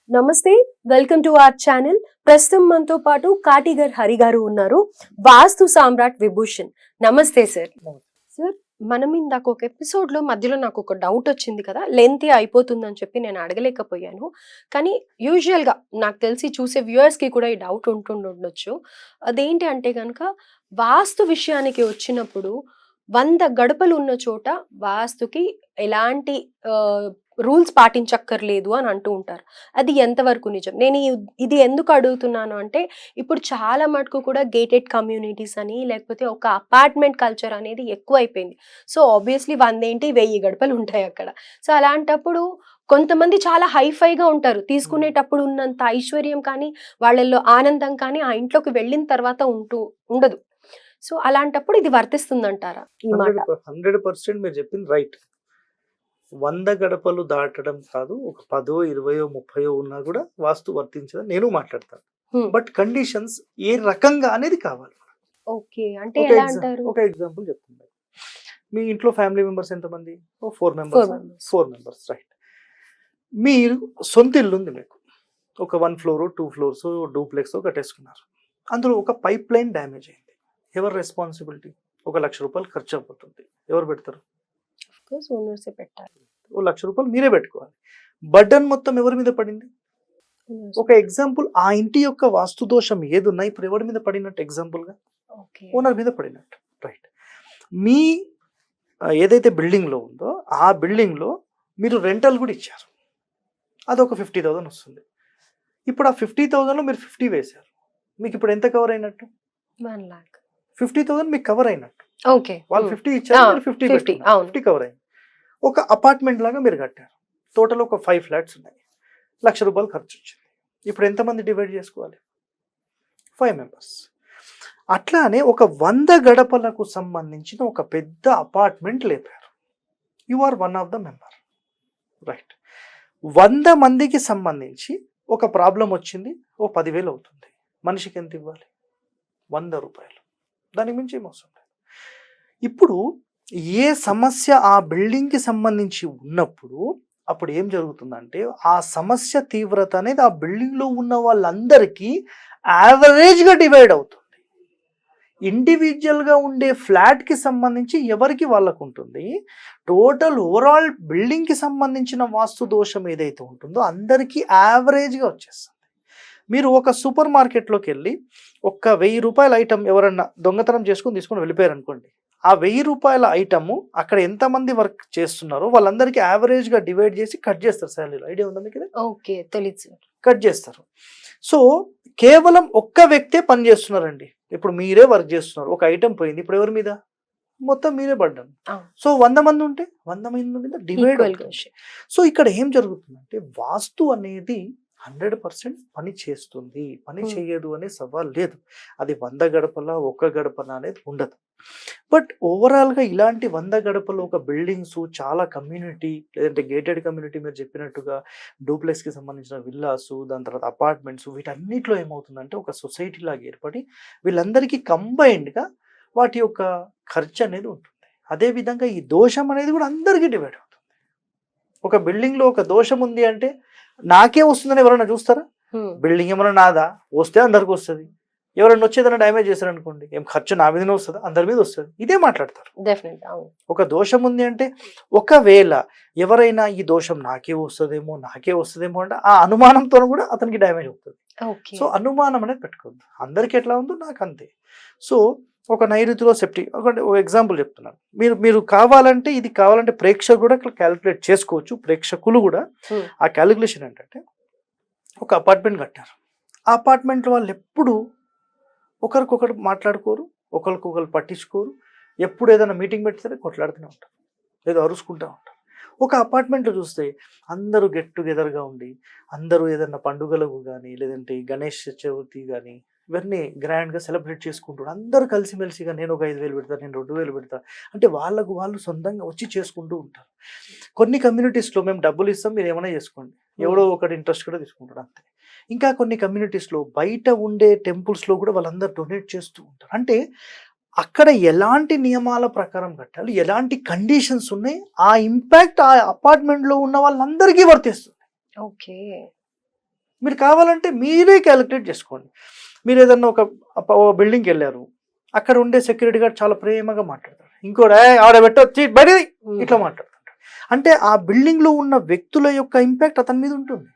నమస్తే, welcome to our channel. ప్రస్తుతం మనతో పాటు కాటిగర్ హరి గారు ఉన్నారు, వాస్తు సామ్రాట్ విభూషణ్. నమస్తే సార్. సార్, మనం ఇందాక ఒక ఎపిసోడ్ లో మధ్యలో నాకు ఒక డౌట్ వచ్చింది కదా, లెంత్ అయిపోతుందని చెప్పి నేను అడగలేకపోయాను. కానీ యూజువల్ గా నాకు తెలిసి చూసే వ్యూయర్స్ కి కూడా ఈ డౌట్ ఉంటుండొచ్చు. అదేంటి అంటే కనుక, వాస్తు విషయానికి వచ్చినప్పుడు 100 గడపలు ఉన్న చోట వాస్తుకి ఎలాంటి రూల్స్ పాటించక్కర్లేదు అని అంటూ ఉంటారు. అది ఎంతవరకు నిజం? నేను ఇది ఎందుకు అడుగుతున్నాను అంటే, ఇప్పుడు చాలా మటుకు కూడా గేటెడ్ కమ్యూనిటీస్ అని, లేకపోతే ఒక అపార్ట్మెంట్ కల్చర్ అనేది ఎక్కువైపోయింది. సో ఆబ్వియస్లీ 100 ఏంటి 1000 గడపలు ఉంటాయి అక్కడ. సో అలాంటప్పుడు కొంతమంది చాలా హైఫైగా ఉంటారు. తీసుకునేటప్పుడు ఉన్నంత ఐశ్వర్యం కానీ, వాళ్ళల్లో ఆనందం కానీ ఆ ఇంట్లోకి వెళ్ళిన తర్వాత ఉండదు. సో అలాంటప్పుడు ఇది వర్తిస్తుందంటారా ఈ మాట? 100% మీరు చెప్పింది రైట్. 100 గడపలు దాటడం కాదు, ఒక 10, 20, 30 ఉన్నా కూడా వాస్తు వర్తించదని నేను మాట్లాడతాను. బట్ కండిషన్స్ ఏ రకంగా అనేది కావాలి. ఓకే, అంటే ఎలా అంటారు? ఒక ఎగ్జాంపుల్ చెప్తున్నాను. మీ ఇంట్లో ఫ్యామిలీ మెంబర్స్ ఎంతమంది? 4 మెంబర్స్. 4 members, right. మీరు సొంత ఇల్లు ఉంది మీకు, ఒక 1 ఫ్లోర్ 2 ఫ్లోర్స్ డూప్లెక్స్ కట్టేసుకున్నారు. అందులో ఒక పైప్ లైన్ డ్యామేజ్ అయింది. ఎవరు రెస్పాన్సిబిలిటీ? 1 లక్ష రూపాయలు ఖర్చు అవుతుంది. ఎవరు పెడతారు? ఓనర్సే పెట్టాలి. 1 లక్ష రూపాయలు మీరే పెట్టుకోవాలి. బర్డన్ మొత్తం ఎవరి మీద పడింది? ఒక ఎగ్జాంపుల్, ఆ ఇంటి యొక్క వాస్తు దోషం ఏదున్నా ఇప్పుడు ఎవరి మీద పడినట్టు? ఎగ్జాంపుల్ గా ఓనర్ మీద పడినట్టు, రైట్. మీ ఏదైతే బిల్డింగ్ లో ఉందో ఆ బిల్డింగ్ లో మీరు రెంటల్ కూడా ఇచ్చారు, అదొక 50,000 వస్తుంది. ఇప్పుడు ఆ 50,000 లో మీరు 50 వేశారు, మీకు ఇప్పుడు ఎంత కవర్ అయినట్టు? 1 lakh. 50,000 మీకు కవర్ అయినట్టు. ఓకే, వాళ్ళు 50 ఇచ్చారు, 50 కవర్ అయింది. ఒక అపార్ట్మెంట్ లాగా మీరు కట్టారు, టోటల్ ఒక 5 ఫ్లాట్స్ ఉన్నాయి, 1 లక్ష రూపాయలు ఖర్చు వచ్చింది. ఇప్పుడు ఎంతమంది డివైడ్ చేసుకోవాలి? 5 మెంబర్స్. అట్లానే ఒక 100 గడపలకు సంబంధించిన ఒక పెద్ద అపార్ట్మెంట్ లేపారు. You are one of the member, right. 100 మందికి సంబంధించి ఒక ప్రాబ్లం వచ్చింది, ఓ 10,000 అవుతుంది. మనిషికి ఎంత ఇవ్వాలి? 100 రూపాయలు. దానికి మించి ఏమవసరం లేదు. ఇప్పుడు ఏ సమస్య ఆ బిల్డింగ్కి సంబంధించి ఉన్నప్పుడు అప్పుడు ఏం జరుగుతుందంటే, ఆ సమస్య తీవ్రత అనేది ఆ బిల్డింగ్లో ఉన్న వాళ్ళందరికీ యావరేజ్గా డివైడ్ అవుతుంది. ఇండివిజువల్గా ఉండే ఫ్లాట్కి సంబంధించి ఎవరికి వాళ్ళకు ఉంటుంది, టోటల్ ఓవరాల్ బిల్డింగ్కి సంబంధించిన వాస్తు దోషం ఏదైతే ఉంటుందో అందరికీ యావరేజ్గా వచ్చేస్తుంది. మీరు ఒక సూపర్ మార్కెట్లోకి వెళ్ళి ఒక 1000 రూపాయల ఐటమ్ ఎవరన్నా దొంగతనం తీసుకొని వెళ్ళిపోయారు అనుకోండి, ఆ 1000 రూపాయల ఐటమ్ అక్కడ ఎంతమంది వర్క్ చేస్తున్నారో వాళ్ళందరికీ యావరేజ్గా డివైడ్ చేసి కట్ చేస్తారు శాలరీలో. ఐడియా ఉందా మీకు? ఓకే, తెలుసు. కట్ చేస్తారు. సో కేవలం ఒక్క వ్యక్తే పని చేస్తున్నారండి. ఇప్పుడు మీరే వర్క్ చేస్తున్నారు, ఒక ఐటమ్ పోయింది, ఇప్పుడు ఎవరి మీద? మొత్తం మీరే పడ్డాను. సో 100 మంది ఉంటే 100 మంది మీద డివైడ్ అవుతుంది. సో ఇక్కడ ఏం జరుగుతుందంటే, వాస్తు అనేది 100% పని చేస్తుంది, పని చేయదు అనే సవాల్ లేదు. అది 100 గడపల 1 గడపన అనేది ఉండదు. బట్ ఓవరాల్గా ఇలాంటి 100 గడపలు ఒక బిల్డింగ్స్, చాలా కమ్యూనిటీ, లేదంటే గేటెడ్ కమ్యూనిటీ మీరు చెప్పినట్టుగా డూప్లెక్స్కి సంబంధించిన విల్లాస్, దాని తర్వాత అపార్ట్మెంట్స్, వీటన్నిటిలో ఏమవుతుందంటే ఒక సొసైటీ లాగా ఏర్పడి వీళ్ళందరికీ కంబైన్డ్గా వాటి యొక్క ఖర్చు అనేది ఉంటుంది. అదేవిధంగా ఈ దోషం అనేది కూడా అందరికీ డివైడ్ అవుతుంది. ఒక బిల్డింగ్లో ఒక దోషం ఉంది అంటే నాకే వస్తుందని ఎవరైనా చూస్తారా? బిల్డింగ్ ఏమైనా నాదా? వస్తే అందరికి వస్తుంది. ఎవరైనా వచ్చేదైనా డ్యామేజ్ చేశారు అనుకోండి, ఏం ఖర్చు నా మీదనే వస్తుందా? అందరి మీద వస్తుంది. ఇదే మాట్లాడతారు. ఒక దోషం ఉంది అంటే, ఒకవేళ ఎవరైనా ఈ దోషం నాకే వస్తుందేమో అంటే ఆ అనుమానంతో కూడా అతనికి డ్యామేజ్ అవుతుంది. సో అనుమానం అనేది పెట్టుకోవద్దు. అందరికి ఎట్లా ఉందో నాకు అంతే. సో ఒక నైరుతిలో సెప్టిక్, ఒక ఎగ్జాంపుల్ చెప్తున్నాను. మీరు కావాలంటే ఇది కావాలంటే ప్రేక్షకులు కూడా క్యాలిక్యులేట్ చేసుకోవచ్చు. ప్రేక్షకులు కూడా ఆ క్యాలిక్యులేషన్ ఏంటంటే, ఒక అపార్ట్మెంట్ కట్టారు, ఆ అపార్ట్మెంట్ వాళ్ళు ఎప్పుడు ఒకరికొకరు మాట్లాడుకోరు, ఒకరికొకరు పట్టించుకోరు. ఎప్పుడు ఏదైనా మీటింగ్ పెడితే కొట్లాడుతూనే ఉంటారు, లేదా అరుచుకుంటూ ఉంటారు. ఒక అపార్ట్మెంట్లో చూస్తే అందరూ గెట్ టుగెదర్గా ఉండి, అందరూ ఏదైనా పండుగలకు కానీ, లేదంటే గణేష్ చవితి కానీ ఇవన్నీ గ్రాండ్గా సెలబ్రేట్ చేసుకుంటారు. అందరూ కలిసిమెలిసిగా నేను ఒక 5,000 పెడతా, నేను 2,000 పెడతా అంటే వాళ్ళు సొంతంగా వచ్చి చేసుకుంటూ ఉంటారు. కొన్ని కమ్యూనిటీస్లో మేము డబ్బులు ఇస్తాం, మీరు ఏమైనా చేసుకోండి, ఎవడో ఒకటి ఇంట్రెస్ట్ కూడా తీసుకుంటాడు అంతే. ఇంకా కొన్ని కమ్యూనిటీస్లో బయట ఉండే టెంపుల్స్లో కూడా వాళ్ళందరూ డొనేట్ చేస్తూ ఉంటారు. అంటే అక్కడ ఎలాంటి నియమాల ప్రకారం కట్టాలి, ఎలాంటి కండిషన్స్ ఉన్నాయి, ఆ ఇంపాక్ట్ ఆ అపార్ట్మెంట్లో ఉన్న వాళ్ళందరికీ వర్తిస్తుంది. ఓకే, మీరు కావాలంటే మీరే క్యాలిక్యులేట్ చేసుకోండి. మీరు ఏదన్నా ఒక బిల్డింగ్కి వెళ్ళారు, అక్కడ ఉండే సెక్యూరిటీ గార్డ్ చాలా ప్రేమగా మాట్లాడతారు, ఇంకోటి ఆడ పెట్టొచ్చి బయటిది ఇట్లా మాట్లాడుతుంటారు. అంటే ఆ బిల్డింగ్ లో ఉన్న వ్యక్తుల యొక్క ఇంపాక్ట్ అతని మీద ఉంటుంది,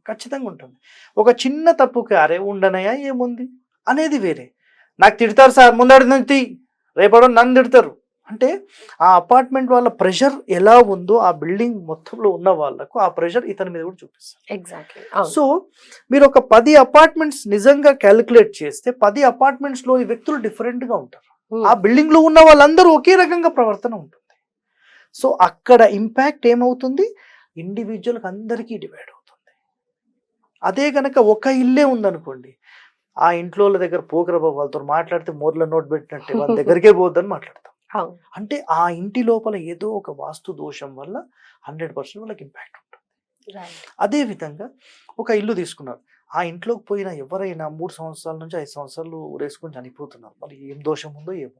ఖచ్చితంగా ఉంటుంది. ఒక చిన్న తప్పుకి అరే ఉండనయా ఏముంది అనేది వేరే. నాకు తిడతారు సార్ ముందడి నుంచి, రేపడో నన్ను తిడతారు అంటే ఆ అపార్ట్మెంట్ వాళ్ళ ప్రెషర్ ఎలా ఉందో ఆ బిల్డింగ్ మొత్తంలో ఉన్న వాళ్ళకు ఆ ప్రెషర్ ఇతని మీద కూడా చూపిస్తారు. ఎగ్జాక్ట్లీ. సో మీరు ఒక 10 అపార్ట్మెంట్స్ నిజంగా క్యాలిక్యులేట్ చేస్తే 10 అపార్ట్మెంట్స్ లోని వ్యక్తులు డిఫరెంట్ గా ఉంటారు. ఆ బిల్డింగ్ లో ఉన్న వాళ్ళందరూ ఒకే రకంగా ప్రవర్తన ఉంటుంది. సో అక్కడ ఇంపాక్ట్ ఏమవుతుంది, ఇండివిజువల్ అందరికీ డివైడ్ అవుతుంది. అదే కనుక ఒక ఇల్లే ఉందనుకోండి, ఆ ఇంట్లో వాళ్ళ దగ్గర పోకరబాబు వాళ్ళతో మాట్లాడితే మోర్ల నోట్ పెట్టినట్టే వాళ్ళ దగ్గరికే పోద్దని మాట్లాడతాం. అంటే ఆ ఇంటి లోపల ఏదో ఒక వాస్తు దోషం వల్ల 100% వాళ్ళకి ఇంపాక్ట్ ఉంటుంది. అదే విధంగా ఒక ఇల్లు తీసుకున్నారు, ఆ ఇంట్లోకి పోయిన ఎవరైనా 3 సంవత్సరాల నుంచి 5 సంవత్సరాలు ఊరేసుకొని చనిపోతున్నారు, మరి ఏం దోషం ఉందో ఏమో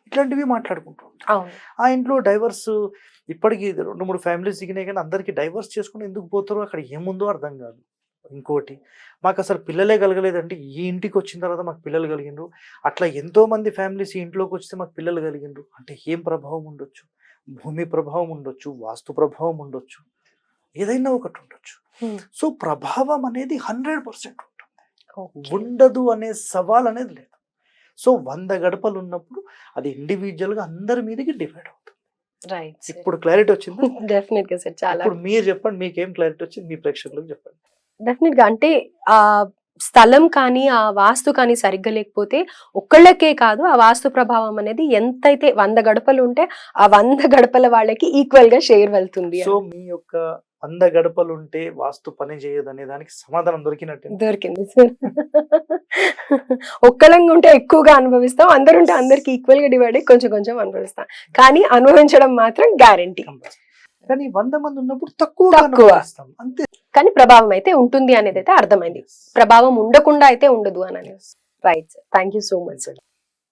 ఇట్లాంటివి మాట్లాడుకుంటూ ఉంటారు. ఆ ఇంట్లో డైవర్స్ ఇప్పటికీ 2-3 ఫ్యామిలీస్ దిగినాయి, కానీ అందరికీ డైవర్స్ చేసుకుని ఎందుకు పోతారో అక్కడ ఏముందో అర్థం కాదు. ఇంకోటి, మాకు అసలు పిల్లలే కలగలేదంటే ఈ ఇంటికి వచ్చిన తర్వాత మాకు పిల్లలు కలిగిండ్రు, అట్లా ఎంతో మంది ఫ్యామిలీస్ ఈ ఇంట్లోకి వస్తే మాకు పిల్లలు కలిగిండ్రు అంటే ఏం ప్రభావం ఉండొచ్చు? భూమి ప్రభావం ఉండొచ్చు, వాస్తు ప్రభావం ఉండొచ్చు, ఏదైనా ఒకటి ఉండొచ్చు. సో ప్రభావం అనేది 100% ఉంటుంది, ఉండదు అనే సవాల్ అనేది లేదు. సో 100 గడపలు ఉన్నప్పుడు అది ఇండివిజువల్ గా అందరి మీదకి డివైడ్ అవుతుంది. ఇప్పుడు క్లారిటీ వచ్చింది? డెఫినెట్ గా సార్. చాలా. ఇప్పుడు మీరు చెప్పండి, మీకేం క్లారిటీ వచ్చింది, మీ ప్రేక్షకులకు చెప్పండి. డెఫినెట్ గా అంటే ఆ స్థలం కానీ ఆ వాస్తు కానీ సరిగ్గా లేకపోతే ఒక్కళ్ళకే కాదు, ఆ వాస్తు ప్రభావం అనేది ఎంతైతే 100 గడపలు ఉంటే ఆ 100 గడపల వాళ్ళకి ఈక్వల్ గా షేర్ వెళ్తుంది. సో మీ యొక్క 100 గడపలు ఉంటే వాస్తు పని చేయదు అనే దానికి సమాధానం దొరికినట్టు దొరికింది సార్. ఒక్కళ్ళంగా ఉంటే ఎక్కువగా అనుభవిస్తాం, అందరుంటే అందరికి ఈక్వల్ గా డివైడ్ అయ్యి కొంచెం కొంచెం అనుభవిస్తాం, కానీ అనుభవించడం మాత్రం గ్యారంటీ. కానీ 100 మంది ఉన్నప్పుడు తక్కువ అంతే, కానీ ప్రభావం అయితే ఉంటుంది అనేది అయితే అర్థమైంది. ప్రభావం ఉండకుండా అయితే ఉండదు అని. Right sir, thank you so much sir.